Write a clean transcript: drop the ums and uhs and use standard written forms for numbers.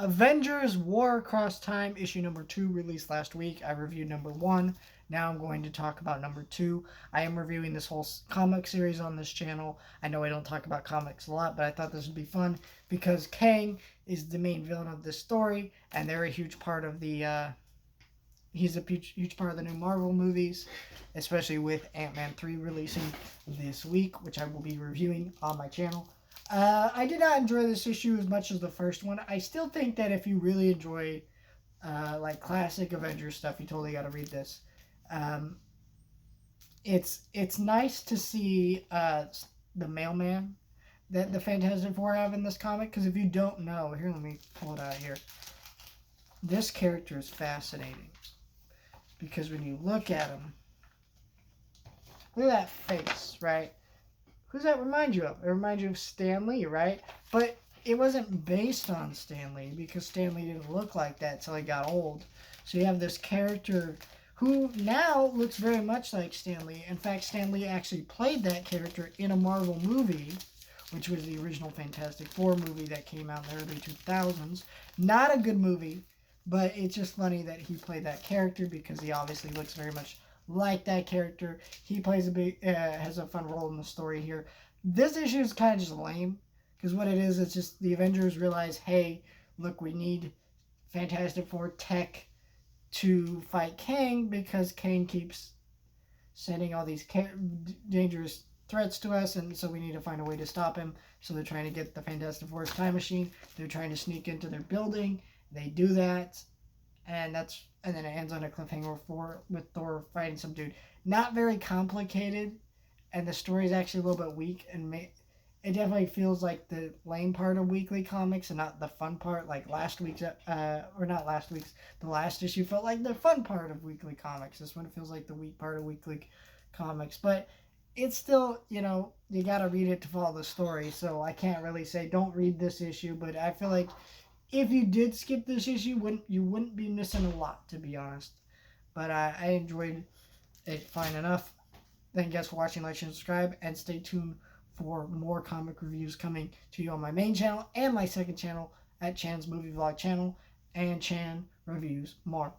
Avengers War Across Time issue number 2 released last week. I reviewed number 1. Now I'm going to talk about number 2. I am reviewing this whole comic series on this channel. I know I don't talk about comics a lot, but I thought this would be fun because Kang is the main villain of this story, and they're a huge part of the he's a huge part of the new Marvel movies, especially with Ant-Man 3 releasing this week, which I will be reviewing on my channel. I did not enjoy this issue as much as the first one. I still think that if you really enjoy like classic Avengers stuff, you totally got to read this. It's nice to see the mailman that the Fantastic Four have in this comic, because if you don't know, here, let me pull it out here. This character is fascinating because when you look at him, look at that face, right? Who's that remind you of? It reminds you of Stan Lee, right? But it wasn't based on Stan Lee because Stan Lee didn't look like that until he got old. So you have this character who now looks very much like Stan Lee. In fact, Stan Lee actually played that character in a Marvel movie, which was the original Fantastic Four movie that came out in the early 2000s. Not a good movie, but it's just funny that he played that character because he obviously looks very much like that character. He plays a big, has a fun role in the story here. This issue is kind of just lame because what it is, it's just the Avengers realize, hey, look, we need Fantastic Four tech to fight Kang because Kang keeps sending all these dangerous threats to us, and so we need to find a way to stop him. So they're trying to get the Fantastic Four's time machine. They're trying to sneak into their building. They do that, and then it ends on a cliffhanger with Thor fighting some dude. Not very complicated, and the story is actually a little bit weak, and it definitely feels like the lame part of weekly comics and not the fun part. Like last week's, or not last week's, the last issue felt like the fun part of weekly comics. This one feels like the weak part of weekly comics, but it's still, you gotta read it to follow the story. So I can't really say don't read this issue, but I feel like if you did skip this issue, you wouldn't be missing a lot, to be honest. But I enjoyed it fine enough. Thank you guys for watching, like, share, and subscribe, and stay tuned for more comic reviews coming to you on my main channel and my second channel at Chan's Movie Vlog channel and Chan Reviews More.